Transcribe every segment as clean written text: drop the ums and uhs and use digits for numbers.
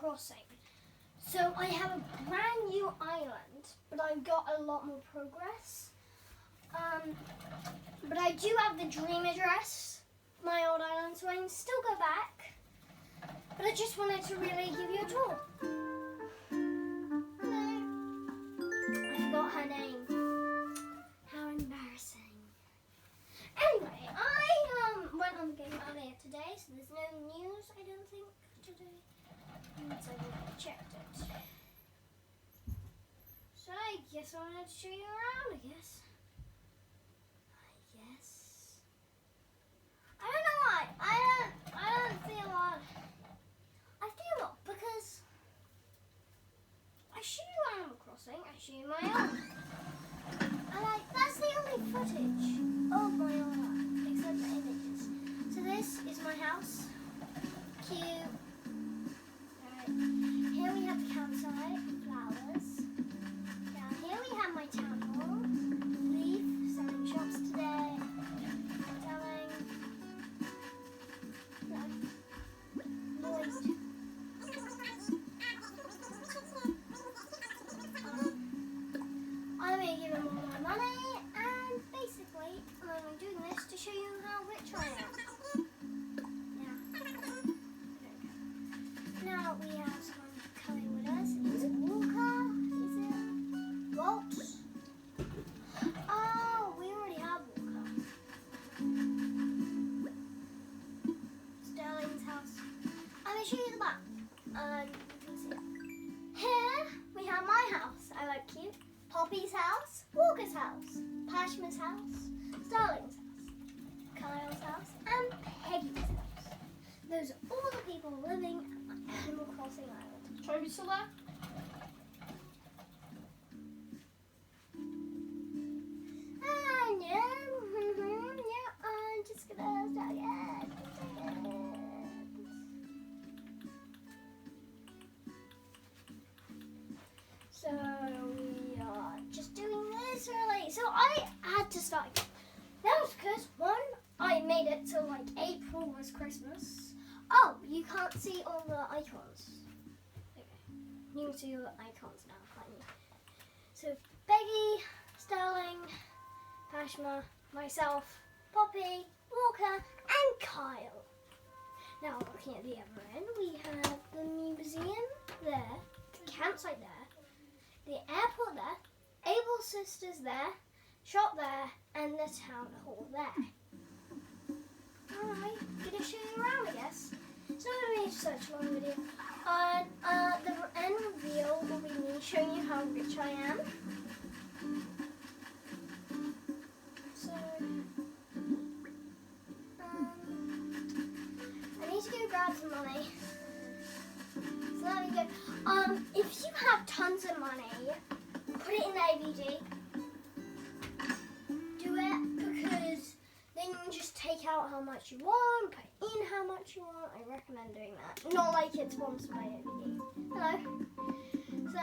Crossing. So I have a brand new island, but I've got a lot more progress. But I do have the dream address, my old island, so I can still go back. But I just wanted to really give you a tour. Hello. I forgot her name. How embarrassing. Anyway, I went on the game earlier today, so there's no news, I don't think, today. Unless I checked it. So I guess I wanted to show you around, I guess. I don't know why. I don't feel odd. I feel odd because I show you Animal Crossing, I show you my own. And that's the only footage of my own life, except the images. So this is my house. Cute. Alright. Here we have the campsite, flowers. Down here we have my town hall. Leaf, selling shops today. Selling. Lloyd. I'm going to give him all my money, and basically I'm only doing this to show you how rich I am. Yeah. Now we have someone coming with us. Is it Walker? Is it Walt? Oh, we already have Walker. Sterling's house. I'm going to show you the back. You can see it. Here we have my house. I like cute. Poppy's house, Walker's house, Pashma's house, Sterling's house, Kyle's house, and Peggy's house. Those are all the people living on Animal Crossing Island. Toby still there? I'm just gonna start again. So we are just doing this early. So I had to start again. That was because one, I made it till like April was Christmas. Oh, you can't see all the icons. Okay. You can see all the icons now, can't you? So Peggy, Sterling, Pashma, myself, Poppy, Walker, and Kyle. Now looking at the other end, we have the museum there, the campsite there, the airport there, Able Sisters there, shop there, and the town hall there. Alright, gonna show you around, I guess. It's not gonna be such a long video. The end reveal will be me showing you how rich I am. So, I need to go grab some money. So let me go. If you have tons of money, put it in the AVG. Do it because then you can just take out how much you want, put in how much you want. I recommend doing that. Not like it's sponsored by AVG. Hello. So,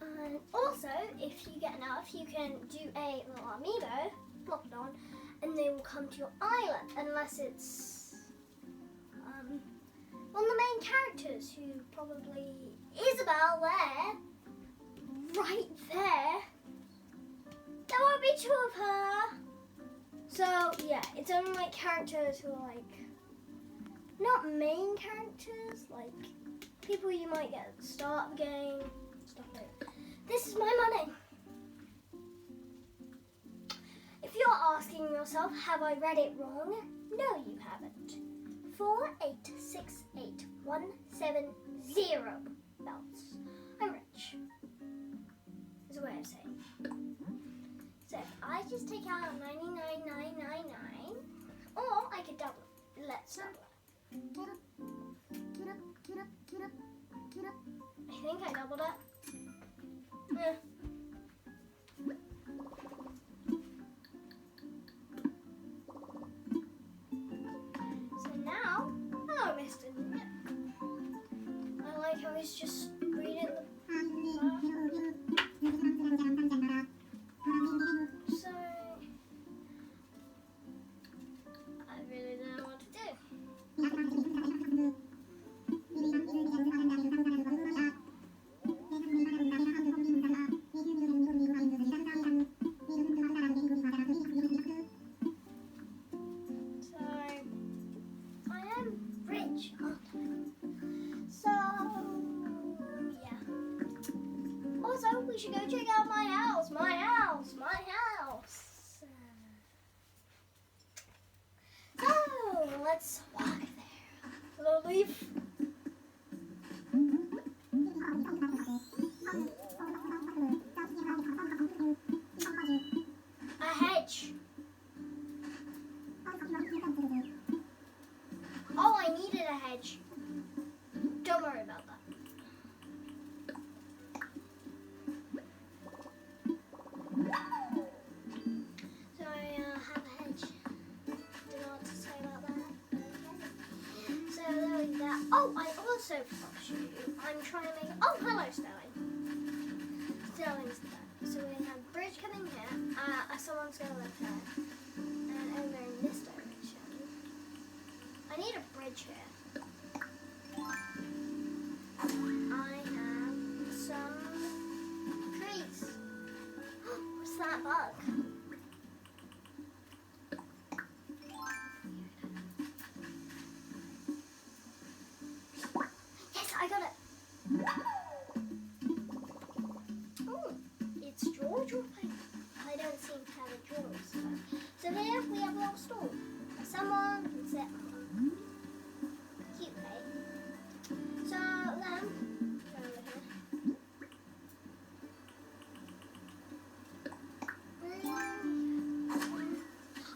and also, if you get enough, you can do a little amiibo, plop it on, and they will come to your island, unless it's one of the main characters who probably Isabelle there, right there. There won't be two of her. So yeah, it's only like characters who are like not main characters, like people you might get at the start of the game, stuff like that. This is my money. If you're asking yourself, have I read it wrong? No, you haven't. 4868170 belts. I'm rich. Is a way of saying. So if I just take out 99,999, or I could double it. Let's double it. I think I doubled it. Yeah. He's just reading the so I really don't know what to do. we should go check out my house. My house. My house. So let's walk there. Little leaf. A hedge. Oh, I needed a hedge. Don't worry about that. So I have a hedge. Don't know what to say about that. Okay. So there we go. Oh, I also forgot to show you. I'm trying to make. Oh, hello, Sterling. Sterling's there. So we have a bridge coming here. Someone's going to live here. And over in this direction. I need a bridge here. I have some trees. What's that bug? Yes, I got it. Oh, it's George or Pink? I don't seem to have a George. So here we have a little stool. Someone can sit on. Cute, eh? So then, go over here.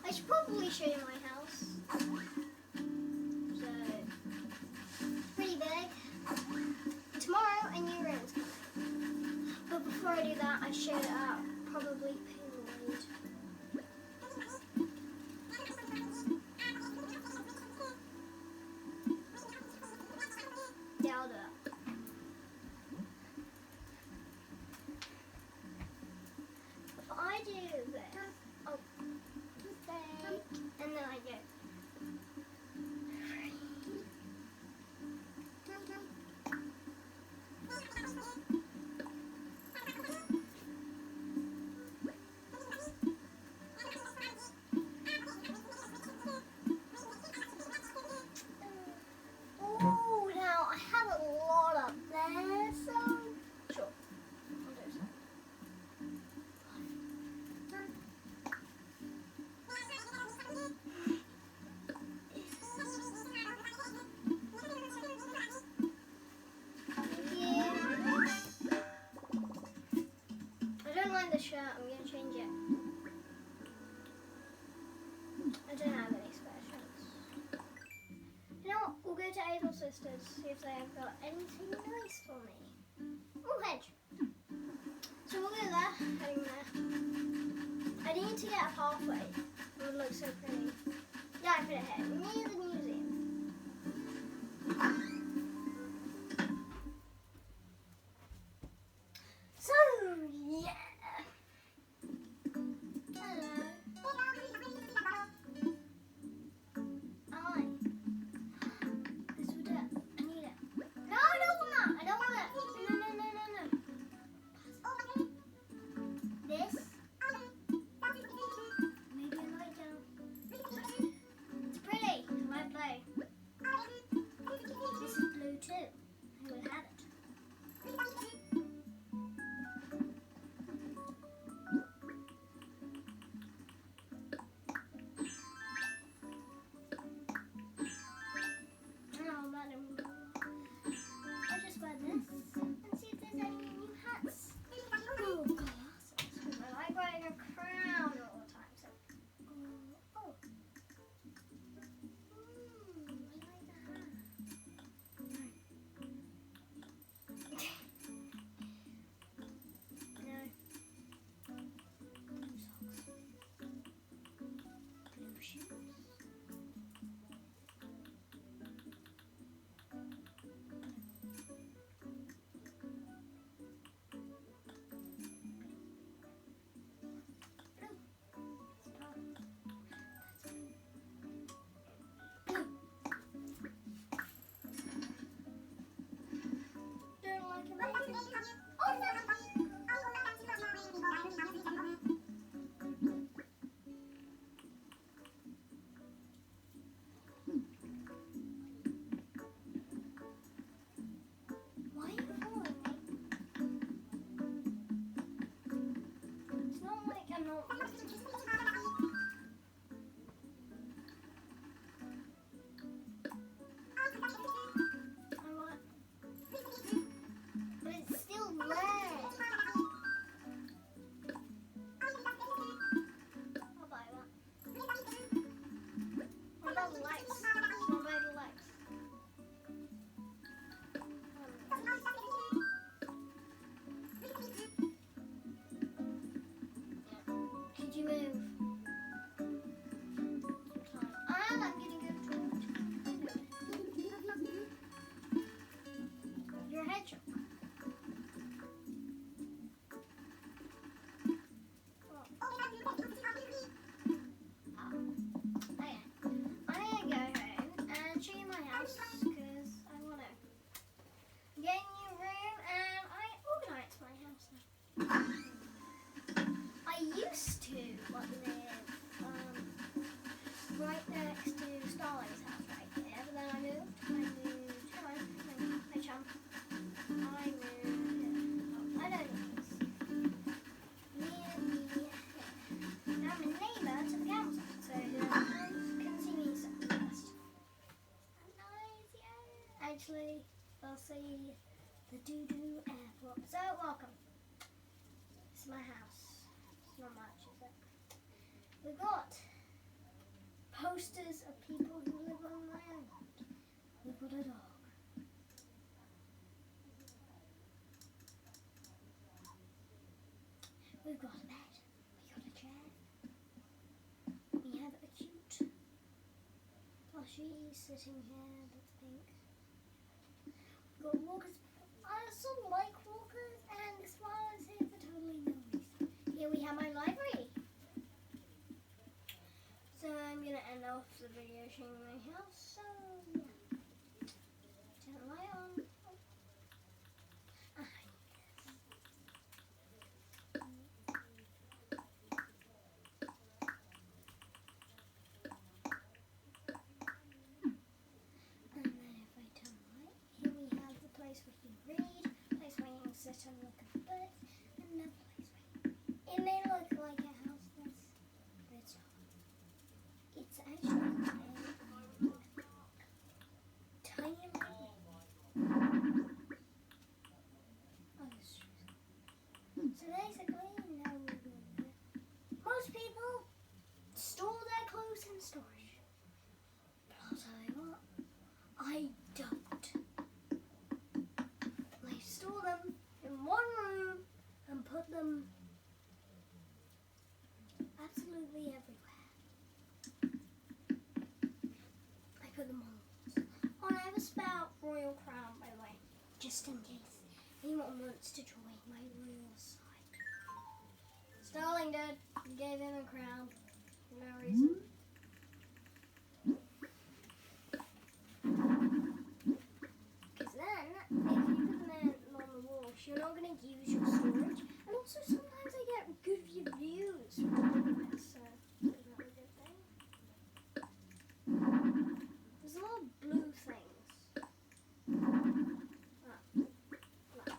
I should probably show you my house. So, it's pretty big. Tomorrow a new room's coming. But before I do that, I should probably paint. Yeah, I'll do that. If I do this, oh, and then I go. Oh, now I have a lot up there, so sure. I'll do so. I don't like the shirt, I'm going to change it. I don't have any spare shirts. You know what, we'll go to Able Sisters, see if they have got anything nice for me. Oh, hedge. So we'll go there, heading there. I need to get a pathway. It would look so pretty. Yeah, I put it here, near the museum. So, yeah. Hello. Hi. This will do it. I need it. No, I don't want that. I don't want it. No. This. Maybe I might go. It's pretty. right next to Starling's house right here. But then I moved. Come on. Hey, chum. I moved. I don't need this. Near the... I'm a neighbour to the council, so the house can see me first. Nice, yeah. Actually, they'll see the doo-doo airport. So, welcome. This is my house. It's not much, is it? We've got posters of people who live on my island. We've got a dog. We've got a bed. We got a chair. We have a cute plushie sitting here that's pink. We've got walkers. I also like walkers, and this one is here for totally no reason. Here we have my library. So I'm gonna end off the video showing my house. So yeah. Turn the light on. And then if I turn the light, here we have the place where you can read, place where you can sit and look at books, and another place where it may look like a house that's, but it's not. It's actually a tiny library. Oh, this is so basically, now we're doing it. Most people store their clothes in storage. But I'll tell you what, I don't. I store them in one room and put them absolutely everywhere. I put them on walls. Oh, and I have a spout royal crown, by the way, just in case anyone wants to join my royal side. Starling did. Gave him a crown for no reason. Because then, if you put them on the wall, you're not going to use your storage. And also, sometimes I get good reviews from doing this, so isn't that a good thing? There's a lot of blue things. Black.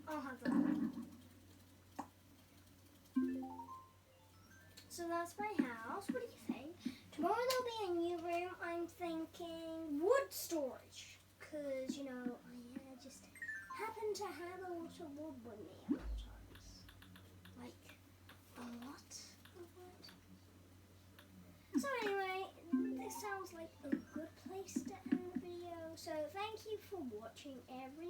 I'll have that. So that's my house. What do you think? Tomorrow there'll be a new room. I'm thinking wood storage. Because, you know, I just happen to have a lot of wood with me at all times. Like, a lot of wood. So anyway, this sounds like a good place to end the video. So thank you for watching, everyone.